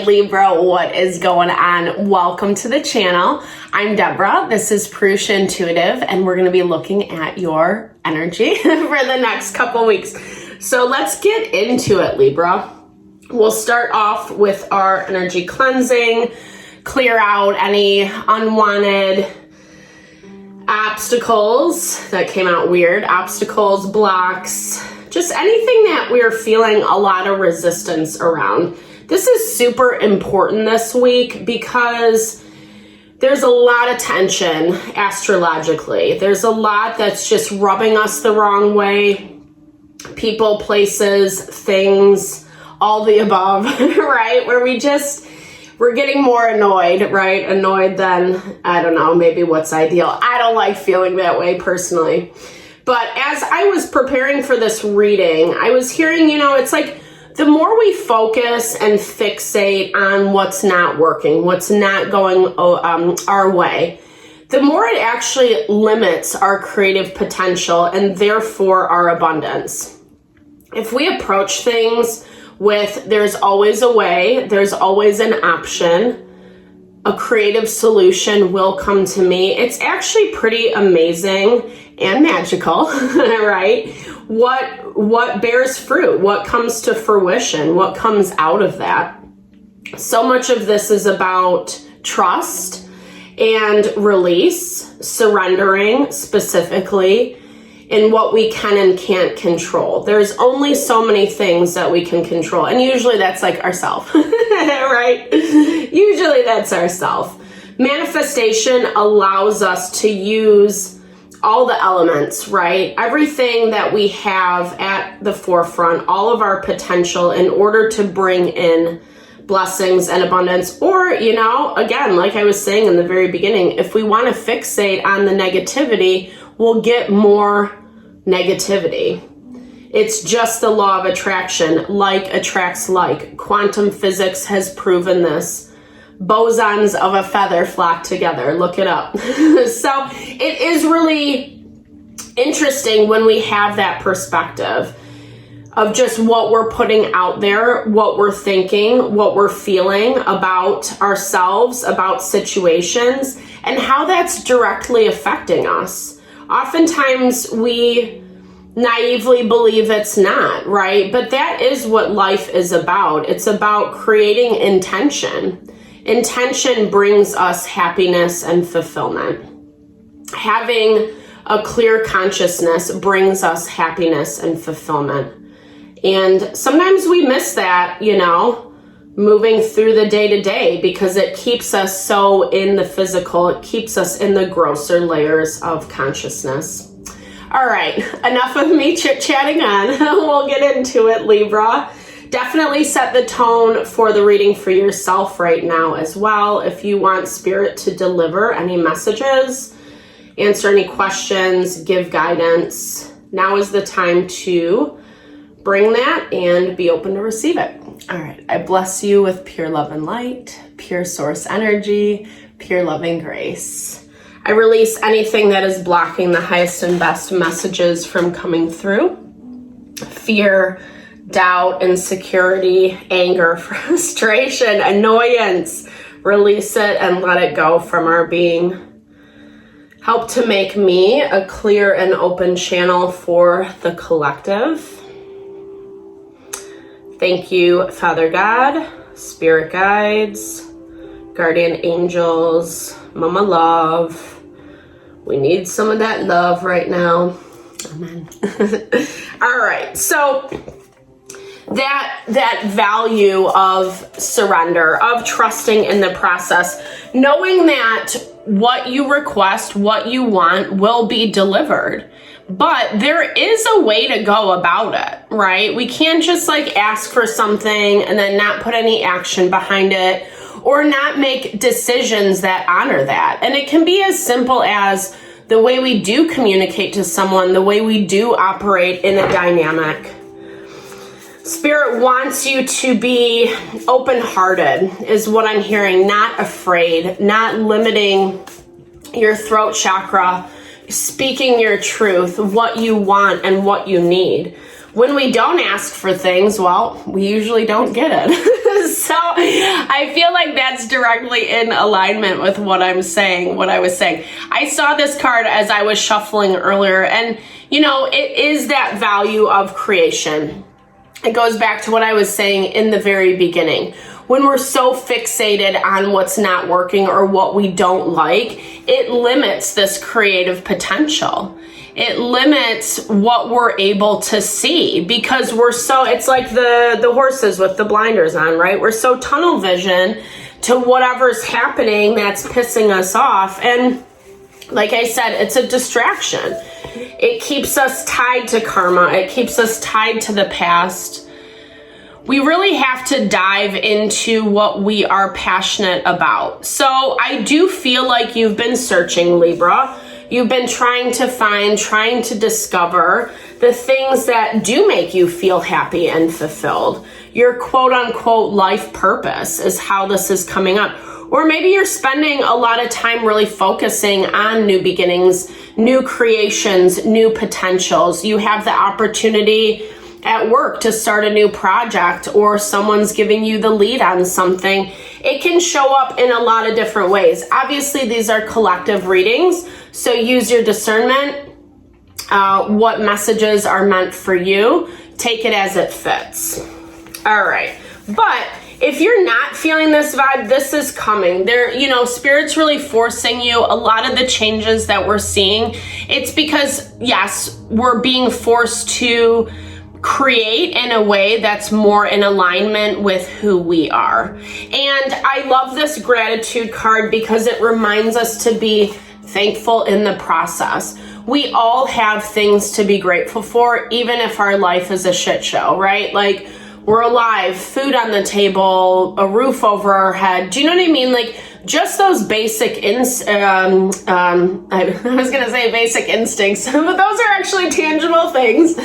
Libra, what is going on? Welcome to the channel. I'm Deborah. This is Purusha Intuitive, and we're going to be looking at your energy for the next couple weeks. So let's get into it, Libra. We'll start off with our energy cleansing, clear out any unwanted obstacles. That came out weird. Obstacles, blocks, just anything that we're feeling a lot of resistance around. This is super important this week because there's a lot of tension astrologically. There's a lot that's just rubbing us the wrong way. People, places, things, all the above, right? Where we're getting more annoyed, right? Annoyed than, I don't know, maybe what's ideal. I don't like feeling that way personally. But as I was preparing for this reading, I was hearing, it's like the more we focus and fixate on what's not working, what's not going our way, the more it actually limits our creative potential and therefore our abundance. If we approach things with there's always a way, there's always an option, a creative solution will come to me, it's actually pretty amazing and magical, right? What bears fruit, what comes to fruition, what comes out of that. So much of this is about trust and release, surrendering specifically in what we can and can't control. There's only so many things that we can control, and usually that's like ourself, right? Usually that's ourself. Manifestation allows us to use all the elements, right? Everything that we have at the forefront, all of our potential in order to bring in blessings and abundance. Or, again, like I was saying in the very beginning, if we want to fixate on the negativity, we'll get more negativity. It's just the law of attraction. Like attracts like. Quantum physics has proven this. Bosons of a feather flock together. Look it up. So it is really interesting when we have that perspective of just what we're putting out there, what we're thinking, what we're feeling about ourselves, about situations, and how that's directly affecting us. Oftentimes we naively believe it's not, right? But that is what life is about. It's about creating intention. Intention brings us happiness and fulfillment. Having a clear consciousness brings us happiness and fulfillment. And sometimes we miss that, moving through the day-to-day because it keeps us so in the physical. It keeps us in the grosser layers of consciousness. All right, enough of me chit-chatting on. We'll get into it, Libra. Definitely set the tone for the reading for yourself right now as well. If you want Spirit to deliver any messages, answer any questions, give guidance, now is the time to bring that and be open to receive it. All right, I bless you with pure love and light, pure source energy, pure loving grace. I release anything that is blocking the highest and best messages from coming through. Fear, doubt, insecurity, anger, frustration, annoyance. Release it and let it go from our being. Help to make me a clear and open channel for the collective. Thank you, Father God, Spirit Guides, Guardian Angels, Mama Love. We need some of that love right now. Amen. All right, so that value of surrender, of trusting in the process, knowing that what you request, what you want will be delivered. But there is a way to go about it, right? We can't just ask for something and then not put any action behind it or not make decisions that honor that. And it can be as simple as the way we do communicate to someone, the way we do operate in a dynamic. Spirit wants you to be open-hearted is what I'm hearing, not afraid, not limiting your throat chakra, speaking your truth, what you want and what you need. When we don't ask for things, well, we usually don't get it. So I feel like that's directly in alignment with what I was saying. I saw this card as I was shuffling earlier, and it is that value of creation. It goes back to what I was saying in the very beginning. When we're so fixated on what's not working or what we don't like, it limits this creative potential. It limits what we're able to see because it's like the horses with the blinders on, right? We're so tunnel vision to whatever's happening that's pissing us off. And like I said, it's a distraction. It keeps us tied to karma. It keeps us tied to the past. We really have to dive into what we are passionate about. So I do feel like you've been searching, Libra. You've been trying to discover the things that do make you feel happy and fulfilled. Your quote unquote life purpose is how this is coming up. Or maybe you're spending a lot of time really focusing on new beginnings, new creations, new potentials. You have the opportunity at work to start a new project, or someone's giving you the lead on something. It can show up in a lot of different ways. Obviously, these are collective readings, so use your discernment. What messages are meant for you, take it as it fits. All right, but if you're not feeling this vibe, this is coming. Spirit's really forcing you. A lot of the changes that we're seeing, it's because, yes, we're being forced to create in a way that's more in alignment with who we are. And I love this gratitude card because it reminds us to be thankful in the process. We all have things to be grateful for, even if our life is a shit show, right? Like, we're alive, food on the table, a roof over our head. Do you know what I mean? Like, just those basic I was gonna say basic instincts, but those are actually tangible things.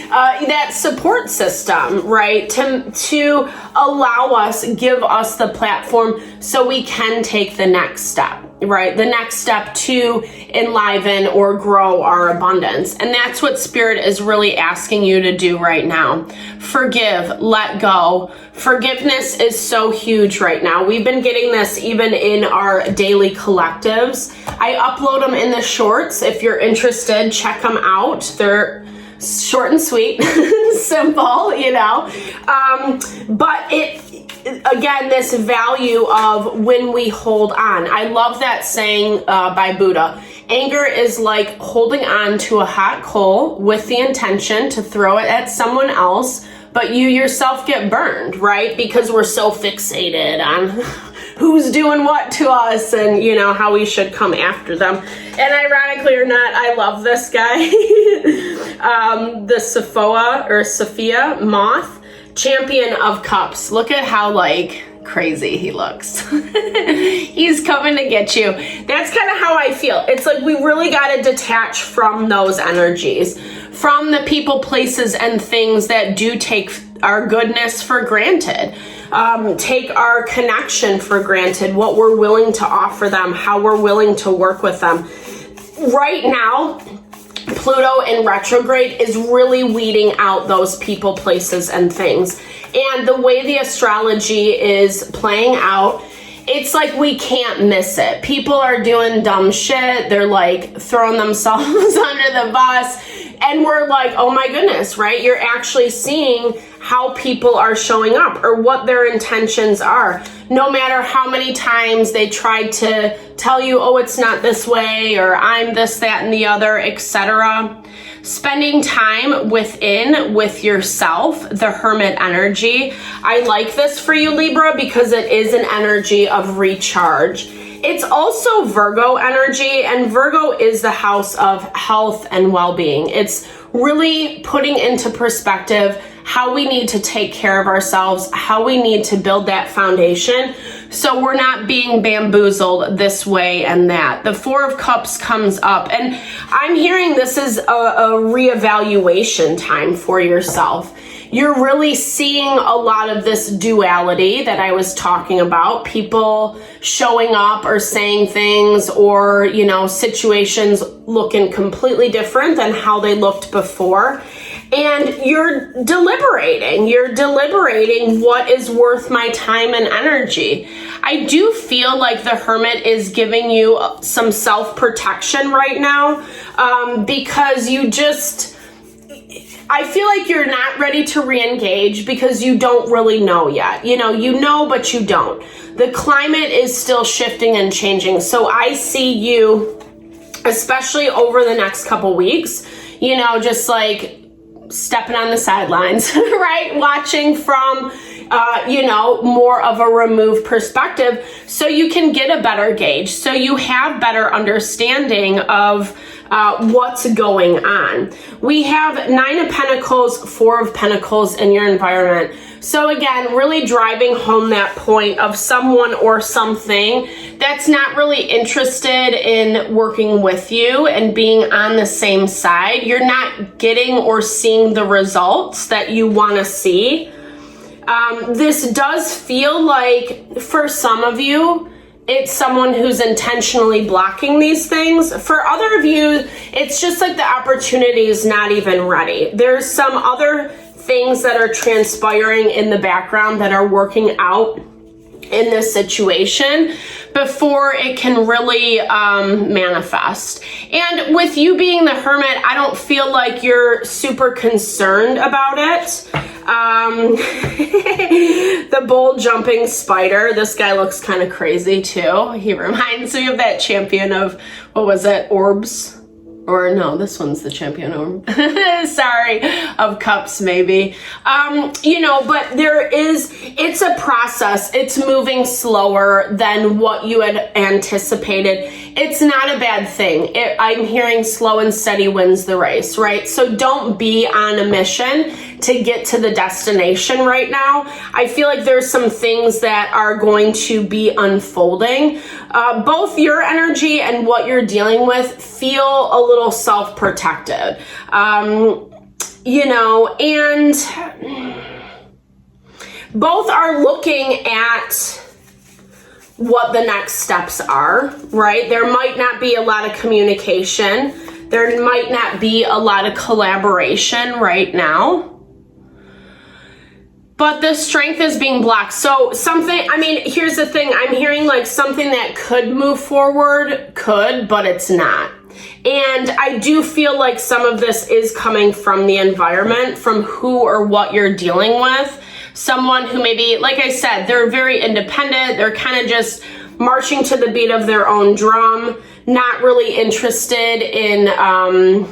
That support system, right? To allow us, give us the platform so we can take the next step, right? The next step to enliven or grow our abundance. And that's what Spirit is really asking you to do right now. Forgive, let go. Forgiveness is so huge right now. We've been getting this even in our daily collectives. I upload them in the shorts. If you're interested, check them out. They're short and sweet, simple, but again, this value of when we hold on. I love that saying by Buddha. Anger is like holding on to a hot coal with the intention to throw it at someone else, but you yourself get burned, right? Because we're so fixated on who's doing what to us and, how we should come after them. And ironically or not, I love this guy. The Sophia moth, champion of cups. Look at how crazy he looks. He's coming to get you. That's kind of how I feel. It's like we really got to detach from those energies, from the people, places, and things that do take our goodness for granted. Take our connection for granted, what we're willing to offer them, how we're willing to work with them. Right now, Pluto in retrograde is really weeding out those people, places, and things. And the way the astrology is playing out, it's like we can't miss it. People are doing dumb shit. They're throwing themselves under the bus. And we're like, oh my goodness, right? You're actually seeing how people are showing up or what their intentions are. No matter how many times they tried to tell you, oh, it's not this way, or I'm this, that, and the other, etc. Spending time within with yourself, the hermit energy. I like this for you, Libra, because it is an energy of recharge. It's also Virgo energy, and Virgo is the house of health and well-being. It's really putting into perspective how we need to take care of ourselves, how we need to build that foundation so we're not being bamboozled this way and that. The Four of Cups comes up, and I'm hearing this is a reevaluation time for yourself. You're really seeing a lot of this duality that I was talking about, people showing up or saying things or, situations looking completely different than how they looked before. And you're deliberating what is worth my time and energy. I do feel like the Hermit is giving you some self-protection right now, because I feel like you're not ready to re-engage because you don't really know yet. You know, but you don't. The climate is still shifting and changing. So I see you, especially over the next couple weeks, just like stepping on the sidelines, right? Watching from, more of a removed perspective so you can get a better gauge, so you have better understanding of what's going on. We have 9 of Pentacles, 4 of Pentacles in your environment. So again, really driving home that point of someone or something that's not really interested in working with you and being on the same side. You're not getting or seeing the results that you want to see. This does feel like, for some of you, it's someone who's intentionally blocking these things. For other of you, it's just like the opportunity is not even ready. There's some other things that are transpiring in the background that are working out in this situation before it can really manifest. And with you being the Hermit, I don't feel like you're super concerned about it. The bull jumping spider, this guy looks kind of crazy too. He reminds me of that champion of, what was it, Orbs? Or no, this one's the champion orb. Sorry, of cups maybe. But it's a process. It's moving slower than what you had anticipated. It's not a bad thing. I'm hearing slow and steady wins the race, right? So don't be on a mission to get to the destination right now. I feel like there's some things that are going to be unfolding. Both your energy and what you're dealing with feel a little self-protected, and both are looking at what the next steps are, right? There might not be a lot of communication. There might not be a lot of collaboration right now. But the strength is being blocked. So here's the thing. I'm hearing like something that could move forward, but it's not. And I do feel like some of this is coming from the environment, from who or what you're dealing with. Someone who maybe, like I said, they're very independent. They're kind of just marching to the beat of their own drum, not really interested in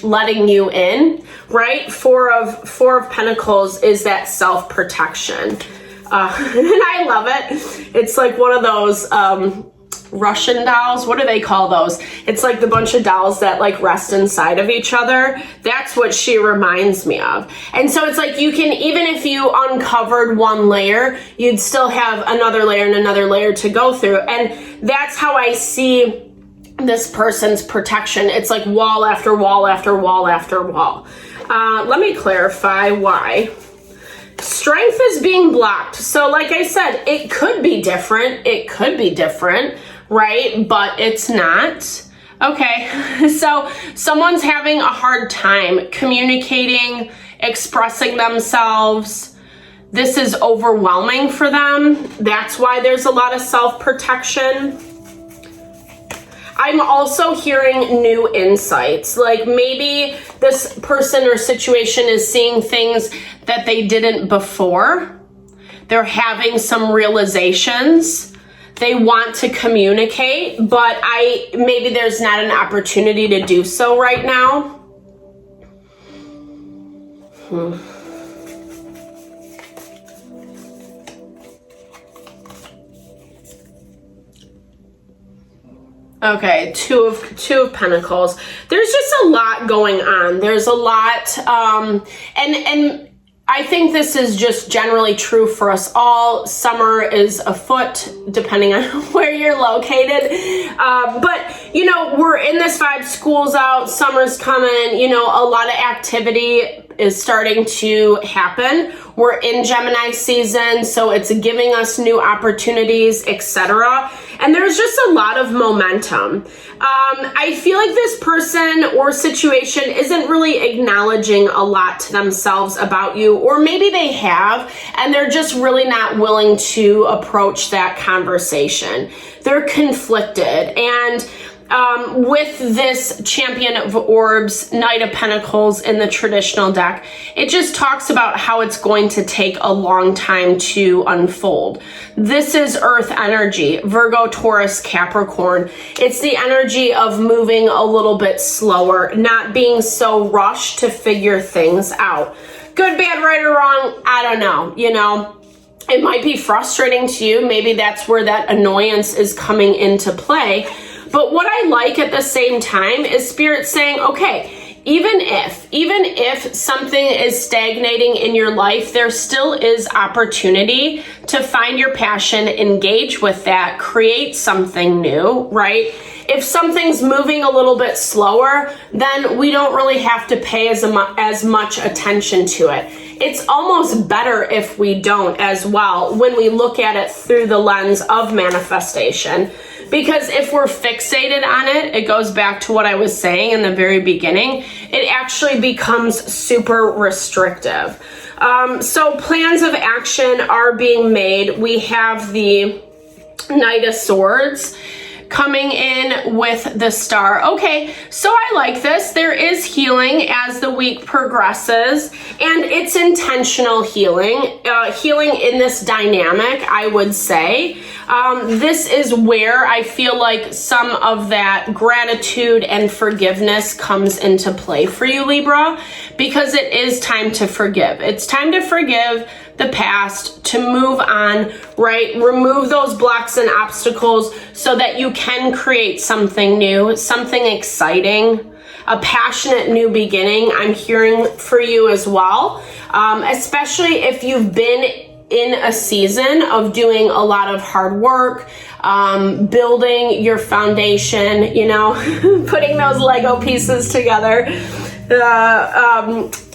letting you in, right? Four of Pentacles is that self-protection. And I love it. It's like one of those Russian dolls. What do they call those? It's like the bunch of dolls that like rest inside of each other. That's what she reminds me of. And so it's like you can, even if you uncovered one layer, you'd still have another layer and another layer to go through. And that's how I see this person's protection. It's like wall after wall after wall after wall. Let me clarify why. Strength is being blocked. So like I said, it could be different. Right? But it's not. Okay. So someone's having a hard time communicating, expressing themselves. This is overwhelming for them. That's why there's a lot of self-protection. I'm also hearing new insights. Like maybe this person or situation is seeing things that they didn't before. They're having some realizations. They want to communicate, but maybe there's not an opportunity to do so right now. Okay, two of Pentacles. There's just a lot going on. There's a lot, and I think this is just generally true for us all. Summer is afoot, depending on where you're located. But, we're in this vibe. School's out. Summer's coming. A lot of activity is starting to happen. We're in Gemini season, so it's giving us new opportunities, etc. And there's just a lot of momentum. I feel like this person or situation isn't really acknowledging a lot to themselves about you, or maybe they have, and they're just really not willing to approach that conversation. They're conflicted, and with this Champion of Orbs, Knight of Pentacles in the traditional deck, it just talks about how it's going to take a long time to unfold. This is Earth energy, Virgo, Taurus, Capricorn. It's the energy of moving a little bit slower, not being so rushed to figure things out. Good, bad, right, or wrong, I don't know, you know. It might be frustrating to you. Maybe that's where that annoyance is coming into play. But what I like at the same time is Spirit saying, okay, even if something is stagnating in your life, there still is opportunity to find your passion, engage with that, create something new, right? If something's moving a little bit slower, then we don't really have to pay as much attention to it. It's almost better if we don't as well when we look at it through the lens of manifestation. Because if we're fixated on it, it goes back to what I was saying in the very beginning, it actually becomes super restrictive. So plans of action are being made. We have the Knight of Swords coming in with the Star. Okay, so I like this. There is healing as the week progresses, and it's intentional healing. Healing in this dynamic, I would say. This is where I feel like some of that gratitude and forgiveness comes into play for you, Libra, because it is time to forgive. It's time to forgive the past, to move on, right? Remove those blocks and obstacles so that you can create something new, something exciting, a passionate new beginning. I'm hearing for you as well, especially if you've been in a season of doing a lot of hard work, building your foundation, you know, putting those Lego pieces together.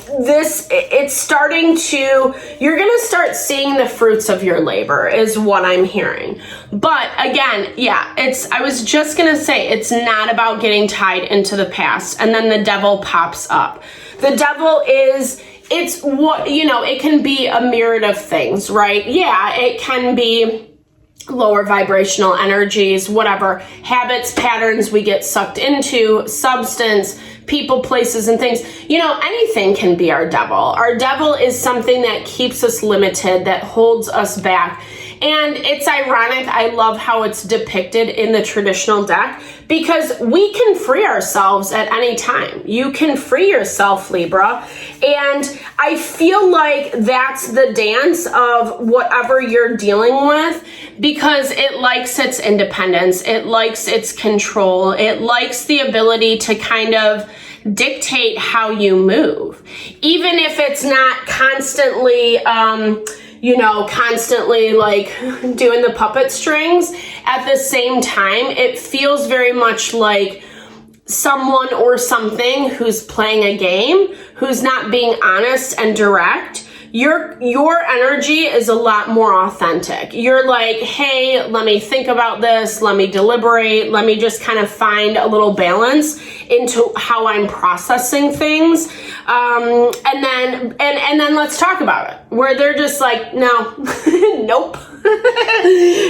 It's starting to, you're going to start seeing the fruits of your labor is what I'm hearing. But again, yeah, I was just going to say, it's not about getting tied into the past. And then the devil pops up. The devil it's what, you know, it can be a myriad of things, right? Yeah, it can be lower vibrational energies, whatever, habits, patterns we get sucked into, substance, people, places, and things. You know, anything can be our devil. Our devil is something that keeps us limited, that holds us back. And it's ironic. I love how it's depicted in the traditional deck because we can free ourselves at any time. You can free yourself, Libra. And I feel like that's the dance of whatever you're dealing with because it likes its independence. It likes its control. It likes the ability to kind of dictate how you move. Even if it's not constantly, constantly like doing the puppet strings, at the same time, it feels very much like someone or something who's playing a game, who's not being honest and direct. Your energy is a lot more authentic. You're like, hey, let me think about this. Let me deliberate. Let me just kind of find a little balance into how I'm processing things. And then let's talk about it. Where they're just like, no, nope.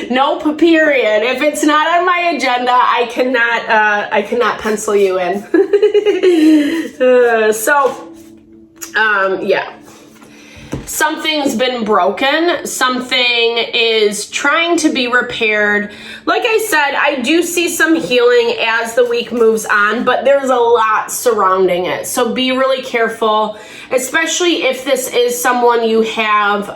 Nope, period. If it's not on my agenda, I cannot pencil you in. Yeah. Something's been broken. Something is trying to be repaired. Like I said, I do see some healing as the week moves on, but there's a lot surrounding it. So be really careful, especially if this is someone you have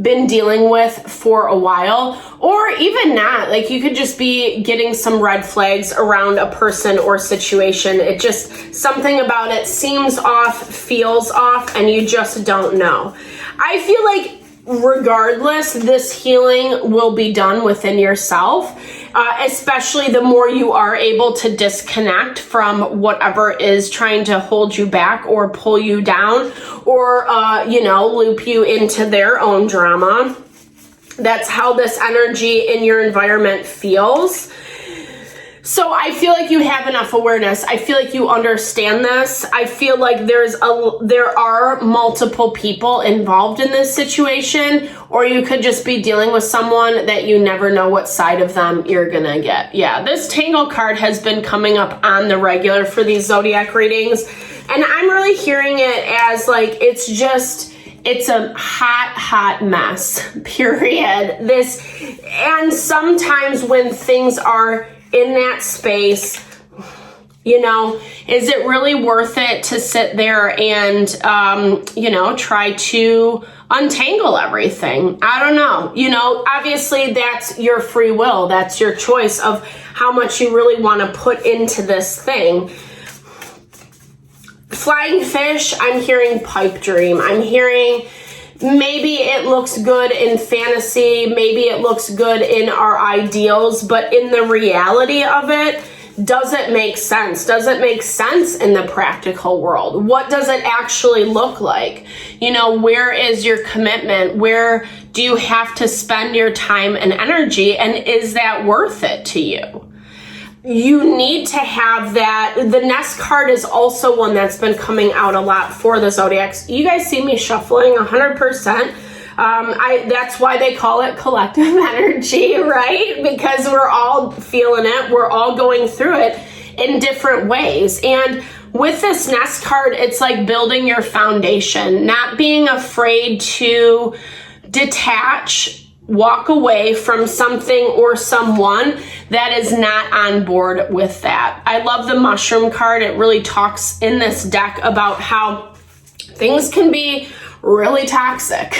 been dealing with for a while, or even not. Like you could just be getting some red flags around a person or situation. It just, something about it seems off, feels off, and you just don't know. I feel like regardless, this healing will be done within yourself. especially the more you are able to disconnect from whatever is trying to hold you back or pull you down or, loop you into their own drama. That's how this energy in your environment feels. So I feel like you have enough awareness. I feel like you understand this. I feel like there are multiple people involved in this situation, or you could just be dealing with someone that you never know what side of them you're gonna get. Yeah, this Tangle card has been coming up on the regular for these zodiac readings, and I'm really hearing it as like it's a hot mess, period. And sometimes when things are in that space, is it really worth it to sit there and, try to untangle everything? I don't know. Obviously that's your free will. That's your choice of how much you really want to put into this thing. Flying fish, I'm hearing pipe dream. I'm hearing maybe it looks good in fantasy, maybe it looks good in our ideals, but in the reality of it, does it make sense? Does it make sense in the practical world? What does it actually look like? Where is your commitment? Where do you have to spend your time and energy? And is that worth it to you? You need to have that. The Nest card is also one that's been coming out a lot for the zodiacs. You guys see me shuffling 100%. That's why they call it collective energy, right? Because we're all feeling it. We're all going through it in different ways. And with this Nest card, it's like building your foundation, not being afraid to detach, walk away from something or someone that is not on board with that. I love the mushroom card. It really talks in this deck about how things can be really toxic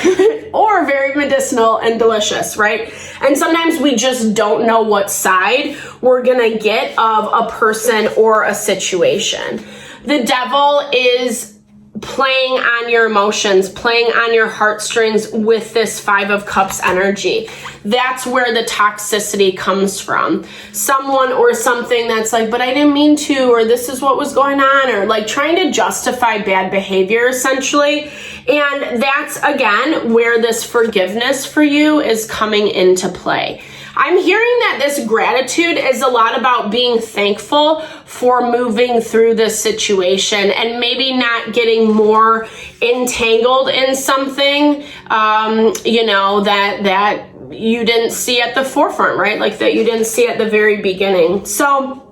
or very medicinal and delicious, right? And sometimes we just don't know what side we're gonna get of a person or a situation. The devil is playing on your emotions, playing on your heartstrings with this Five of Cups energy. That's where the toxicity comes from. Someone or something that's like, but I didn't mean to, or this is what was going on, or like trying to justify bad behavior essentially. And that's again where this forgiveness for you is coming into play. I'm hearing that this gratitude is a lot about being thankful for moving through this situation and maybe not getting more entangled in something, that you didn't see at the forefront, right? Like that you didn't see at the very beginning. So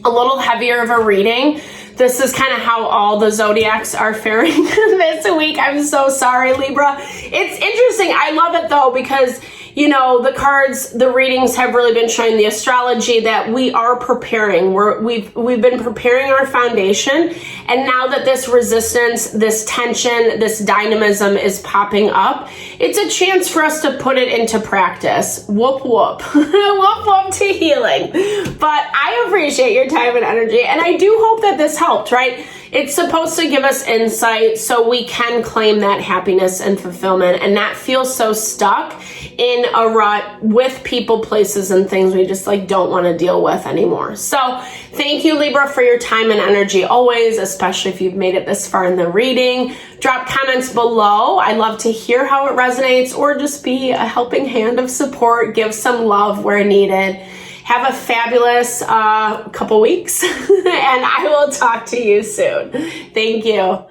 a little heavier of a reading. This is kind of how all the zodiacs are faring this week. I'm so sorry, Libra. It's interesting. I love it though, because the cards, the readings have really been showing the astrology that we are preparing. We've been preparing our foundation, and now that this resistance, this tension, this dynamism is popping up, it's a chance for us to put it into practice. Whoop whoop. Whoop whoop to healing. But I appreciate your time and energy, and I do hope that this helped, right? It's supposed to give us insight so we can claim that happiness and fulfillment and not feel so stuck in a rut with people, places, and things we just don't want to deal with anymore. So thank you, Libra, for your time and energy always, especially if you've made it this far in the reading. Drop comments below. I love to hear how it resonates, or just be a helping hand of support. Give some love where needed. Have a fabulous couple weeks, and I will talk to you soon. Thank you.